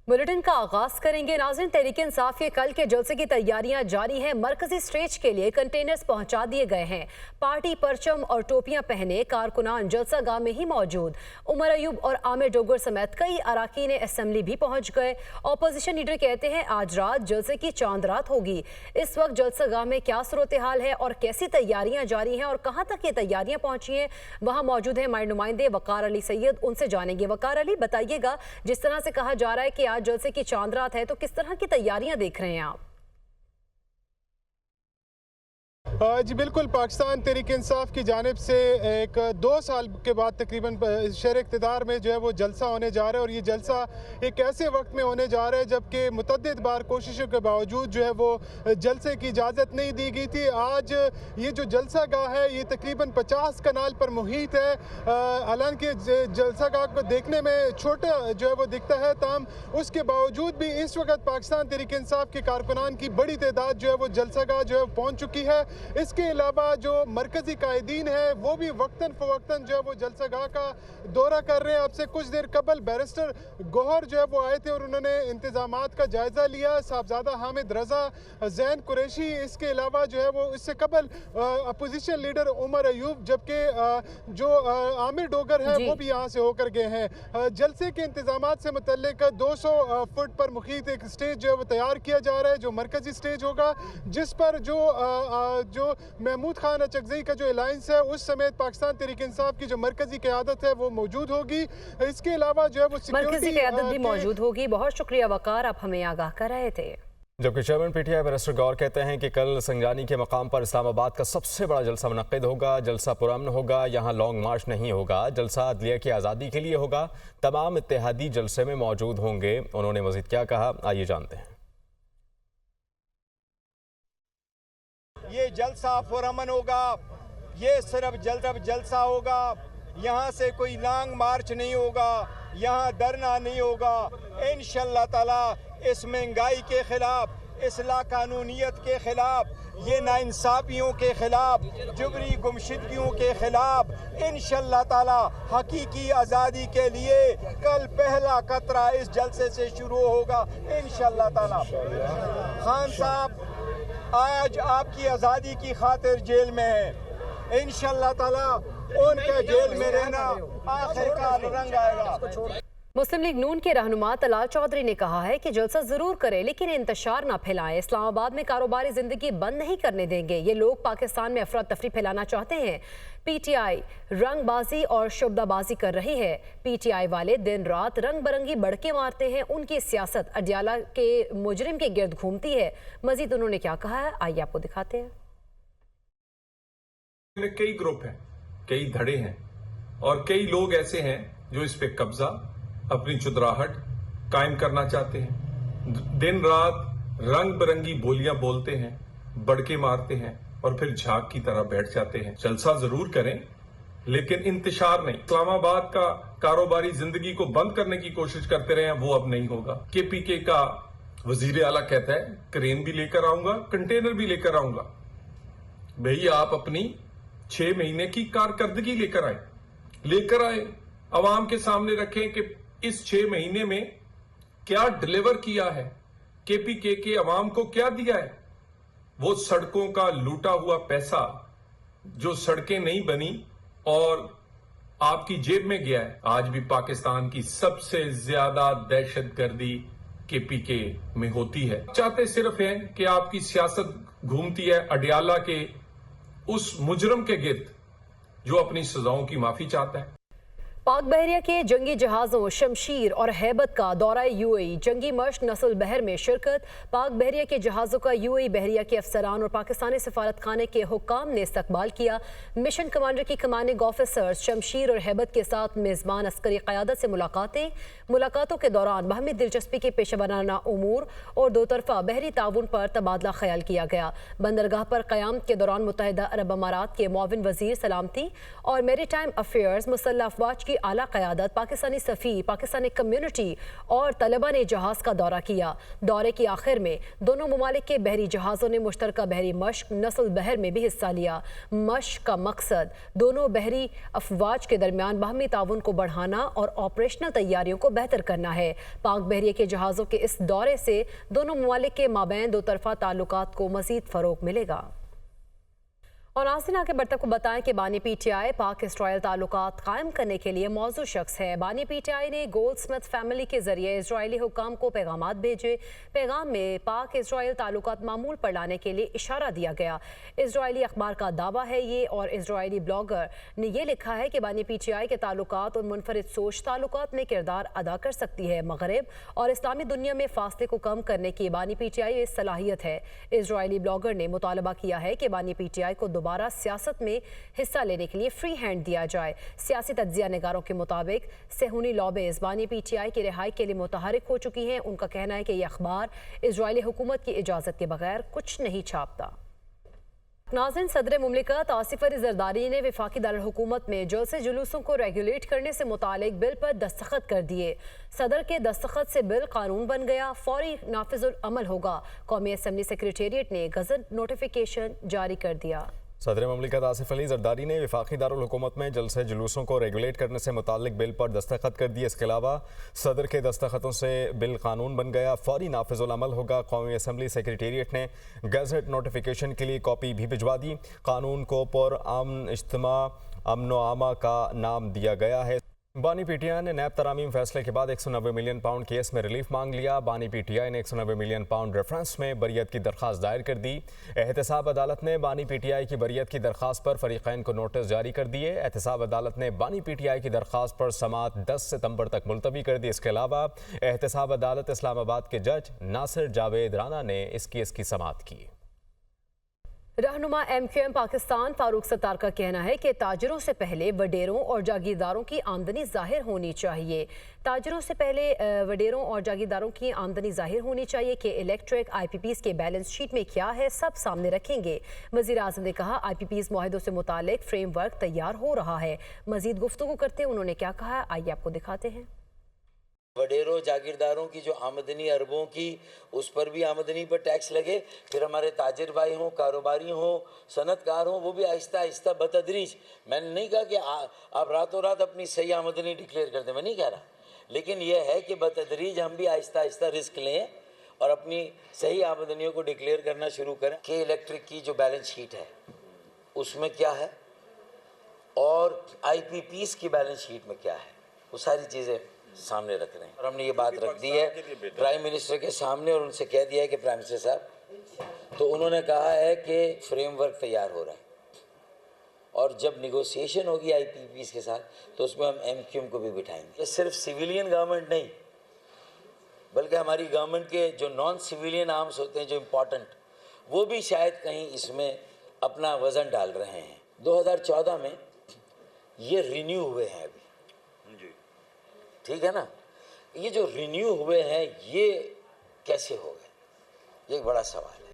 Bulletin का आगाज करेंगे। नाज़रीन, तहरीक इंसाफ के कल के जलसे की तैयारियां जारी हैं। मरकजी स्टेज के लिए कंटेनर्स पहुंचा दिए गए हैं। पार्टी परचम और टोपियां पहने कारकुनान जलसा गाह में ही मौजूद। उमर अयूब और आमिर डोगर समेत कई अरकान असम्बली भी पहुंच गए। ऑपोजिशन लीडर कहते हैं आज रात जलसे की चांद रात होगी। इस वक्त जलसा गाह में क्या सूरत हाल है और कैसी तैयारियां जारी हैं और कहां तक ये तैयारियां पहुंची हैं, वहां मौजूद है हमारे नुमाइंदे वकार अली सैयद। उनसे जानेंगे। वकार अली, बताइएगा, जिस तरह से कहा जा रहा है कि आज जलसे की चांद रात है, तो किस तरह की तैयारियां देख रहे हैं आप? जी बिल्कुल, पाकिस्तान तहरीक इंसाफ की जानिब से एक 2 साल के बाद तकरीबन शहर इक़्तिदार में जो है वो जलसा होने जा रहा है। और ये जलसा एक ऐसे वक्त में होने जा रहा है जबकि मुतअद्दिद बार कोशिशों के बावजूद जो है वो जलसे की इजाज़त नहीं दी गई थी। आज ये जो जलसा गाह है ये तकरीबन 50 कनाल पर मुहित है। हालांकि जलसा गाह को देखने में छोटा जो है वो दिखता है, ताम उसके बावजूद भी इस वक्त पाकिस्तान तहरीक इंसाफ के कारकुनान की बड़ी तादाद जो है वो जलसा गाह जो है पहुँच चुकी है। इसके अलावा जो मरकजी कायदीन है वो भी वक्तन फवक्तन जो है वो जलसा गाह का दौरा कर रहे हैं। आपसे कुछ देर कबल बैरिस्टर गौहर जो है वो आए थे और उन्होंने इंतजामात का जायजा लिया। साहबजादा हामिद रजा, जैन कुरैशी, इसके अलावा जो है वो इससे कबल अपोजिशन लीडर उमर अयूब, जबकि जो आमिर डोगर है वो भी यहाँ से होकर गए हैं। जलसे के इंतजामात से मुतल्लिक 200 फुट पर मुखीत एक स्टेज जो है वो तैयार किया जा रहा है, जो मरकजी स्टेज होगा, जिस पर जो महमूद खान अचकज़ई का जो अलायंस है उस समेत पाकिस्तान तहरीक इंसाफ की जो मरकजी क़यादत है वो मौजूद होगी। इसके अलावा जो है वो मरकजी क़यादत भी मौजूद होगी। बहुत शुक्रिया वकार, आप हमें आगाह कर रहे थे। जबकि चेयरमैन पीटीआई बैरिस्टर गौर कहते हैं कि कल संगानी के मकाम पर इस्लामाबाद का सबसे बड़ा जलसा मुनक्किद होगा। जलसा पुरअमन होगा, यहाँ लॉन्ग मार्च नहीं होगा। जलसा अदलिया की आज़ादी के लिए होगा। तमाम इत्तेहादी जलसे में मौजूद होंगे। उन्होंने मज़ीद क्या कहा, आइए जानते हैं। ये जलसा पुरअमन होगा, ये सिर्फ जलसा होगा। यहाँ से कोई लॉन्ग मार्च नहीं होगा, यहाँ धरना नहीं होगा। इंशाअल्लाह ताला इस महंगाई के खिलाफ, इस लाकानूनियत के खिलाफ, ये नाइंसाफियों के खिलाफ, जुबरी गुमशुदगियों के खिलाफ इंशाअल्लाह ताला हकीकी आज़ादी के लिए कल पहला कतरा इस जलसे से शुरू होगा इंशाअल्लाह ताला। खान साहब आज आपकी आज़ादी की खातिर जेल में है। इंशाअल्लाह ताला उनके जेल में रहना आखिरकार रंग आएगा। मुस्लिम लीग नून के रहनुमा तलाल चौधरी ने कहा है कि जलसा जरूर करें लेकिन इंतशार ना फैलाएं। इस्लामाबाद में कारोबारी जिंदगी बंद नहीं करने देंगे। ये लोग पाकिस्तान में अफरा तफरी फैलाना चाहते हैं। पीटीआई रंगबाजी और शुबदाबाजी कर रही है। पीटीआई वाले दिन रात रंग बरंगी बड़के मारते हैं। उनकी सियासत अडियाला के मुजरिम के गिर्द घूमती है। मजीद उन्होंने क्या कहा है, आइए आपको दिखाते हैं। कई ग्रुप हैं, कई धड़े हैं और कई लोग ऐसे हैं जो इस पे कब्जा, अपनी चुदराहट कायम करना चाहते हैं। दिन रात रंग बिरंगी बोलियां बोलते हैं, बड़के मारते हैं और फिर झाग की तरह बैठ जाते हैं। जलसा जरूर करें लेकिन इंतशार नहीं। इस्लामाबाद का कारोबारी जिंदगी को बंद करने की कोशिश करते रहे, वो अब नहीं होगा। केपीके का वजीर आला कहता है क्रेन भी लेकर आऊंगा, कंटेनर भी लेकर आऊंगा। भैया आप अपनी 6 महीने की कारकर्दगी लेकर आए, अवाम के सामने रखें कि इस 6 महीने में क्या डिलीवर किया है, केपीके के अवाम को क्या दिया है। वो सड़कों का लूटा हुआ पैसा जो सड़कें नहीं बनी और आपकी जेब में गया है। आज भी पाकिस्तान की सबसे ज्यादा दहशतगर्दी केपीके में होती है। चाहते सिर्फ हैं कि आपकी सियासत घूमती है अडियाला के उस मुजरम के गिर्द जो अपनी सजाओं की माफी चाहता है। पाक बहरिया के जंगी जहाज़ों शमशीर और हैबत का दौरा यूएई। जंगी मश्क नस्ल बहर में शिरकत। पाक बहरिया के जहाज़ों का यूएई बहरिया के अफसरान और पाकिस्तानी सफारत खाने के हुक्काम ने इस्तकबाल किया। मिशन कमांडर की कमांडिंग ऑफिसर्स शमशीर और हैबत के साथ मेज़बान अस्करी क़यादत से मुलाकातों के दौरान बाहमी दिलचस्पी के पेशा वराना उमूर और दो तरफा बहरी ताउन पर तबादला ख्याल किया गया। बंदरगाह पर क़याम के दौरान मुत्तहिदा अरब अमारात के मुआविन वज़ीर सलामती और मेरीटाइम अफेयर्स मुसल्लह अफवाज की आला क़यादत, पाकिस्तानी सफ़ीर, पाकिस्तानी कम्युनिटी और तलबा ने जहाज़ का दौरा किया। दौरे की आखिर में दोनों ममालिक के बहरी जहाज़ों ने मुश्तरका बहरी मश्क नस्ल बहर में भी हिस्सा लिया। मश्क का मकसद दोनों बहरी अफवाज के दरमियान बाहमी ताउन को बढ़ाना और ऑपरेशनल तैयारियों को बेहतर करना है। पाक बहरिया के जहाज़ों के इस दौरे से दोनों ममालिक के माबैन दो तरफा ताल्लुकात को मज़ीद फ़रोग़ मिलेगा। और नाज़रीन, आगे बढ़ते को बताएं कि बानी पीटीआई पाक इसराइल ताल्लुकात कायम करने के लिए मौजूद शख्स है। बानी पीटीआई ने गोल्डस्मिथ फैमिली के जरिए इजरायली हुकाम को पैगामात भेजे। पैगाम में पाक इसराइल ताल्लुकात मामूल पर लाने के लिए इशारा दिया गया। इजरायली अखबार का दावा है ये, और इजरायली ब्लॉगर ने यह लिखा है कि बानी पीटीआई के ताल्लुकात और मुनफरिद सोच ताल्लुकात में किरदार अदा कर सकती है। मगरब और इस्लामी दुनिया में फासले को कम करने की बानी पीटीआई में सलाहियत है। इजरायली ब्लॉगर ने मुतालबा किया है कि बानी पीटीआई को दोबारा सियासत में हिस्सा लेने के लिए फ्री हैंड दिया जाए। सियासी तज्जिया निगारों के मुताबिक सेहूनी लॉबीज बानी पीटीआई की रिहाई के लिए मुतहरिक हो चुकी हैं। उनका कहना है कि यह अखबार इजरायली हुकूमत की इजाज़त के बगैर कुछ नहीं छापता। नाज़रीन, सदर मुमलिकत आसिफ अली ज़रदारी ने वफाकी दारुल हुकूमत में जलसे जुलूसों को रेगुलेट करने से मुतालिक बिल पर दस्तखत कर दिए। सदर के दस्तखत से बिल कानून बन गया, फौरी नाफिजुल अमल होगा। कौमी असम्बली सेक्रेटेरिएट ने गज़ट नोटिफिकेशन जारी कर दिया। सदर मुमलिकत आसिफ अली ज़रदारी ने वफाकी दारुल हुकूमत में जलसे जुलूसों को रेगुलेट करने से मुतालिक बिल पर दस्तखत कर दिए। इसके अलावा सदर के दस्तखतों से बिल कानून बन गया, फौरी नाफिजुल अमल होगा। कौमी असम्बली सेक्रेटेरिएट ने गज़ट नोटिफिकेशन के लिए कॉपी भी भिजवा दी। कानून को पुरअमन इज्तिमा अमनो आमा का नाम दिया गया है। बानी पीटीआई ने नैब तरामीम फैसले के बाद 190 मिलियन पाउंड केस में रिलीफ मांग लिया। बानी पीटीआई ने 190 मिलियन पाउंड रेफरेंस में बरियत की दरख्वास्त दायर कर दी। एहतसाब अदालत ने बानी पीटीआई की बरियत की दरख्वास्त पर फरीक़ैन को नोटिस जारी कर दिए। एहतसाब अदालत ने बानी पीटीआई की दरख्वास्त पर समाअत 10 सितंबर तक मुलतवी कर दी। इसके अलावा एहतसाब अदालत इस्लामाबाद के जज नासिर जावेद राना ने इस केस की समाअत की। रहनुमा MQM पाकिस्तान फारूक सत्तार का कहना है कि ताजरों से पहले वडेरों और जागीरदारों की आमदनी जाहिर होनी चाहिए। ताजरों से पहले वडेरों और जागीरदारों की आमदनी जाहिर होनी चाहिए कि इलेक्ट्रिक IPPs के बैलेंस शीट में क्या है, सब सामने रखेंगे। वज़ीर आज़म ने कहा IPPs मुआहदों से मुतालिक फ्रेमवर्क तैयार हो रहा है। मजीद गुफ्तगू करते उन्होंने क्या कहा, आइए आपको दिखाते हैं। वडेरों जागीरदारों की जो आमदनी अरबों की, उस पर भी आमदनी पर टैक्स लगे। फिर हमारे ताजिर भाई हों, कारोबारी हों, सनतकार हों, वो भी आहिस्ता आहिस्ता बतदरीज। मैंने नहीं कहा कि आप रातों रात अपनी सही आमदनी डिक्लेयर कर दें, मैं नहीं कह रहा, लेकिन यह है कि बतदरीज हम भी आहिस्ता आहिस्ता रिस्क लें और अपनी सही आमदनियों को डिक्लेयर करना शुरू करें कि इलेक्ट्रिक की जो बैलेंस शीट है उसमें क्या है और IPPs की बैलेंस शीट में क्या है, वो सारी चीज़ें सामने रख रहे हैं। और हमने ये बात रख दी है प्राइम मिनिस्टर के सामने और उनसे कह दिया है कि प्राइम मिनिस्टर साहब, तो उन्होंने कहा है कि फ्रेमवर्क तैयार हो रहा है और जब निगोशिएशन होगी IPPs के साथ तो उसमें हम MQM को भी बिठाएंगे। ये सिर्फ सिविलियन गवर्नमेंट नहीं, बल्कि हमारी गवर्नमेंट के जो नॉन सिविलियन आर्म्स होते हैं जो इम्पोर्टेंट, वो भी शायद कहीं इसमें अपना वज़न डाल रहे हैं। 2014 में ये रिन्यू हुए हैं अभी, ठीक है ना। ये जो रिन्यू हुए हैं ये कैसे हो गए, ये एक बड़ा सवाल है।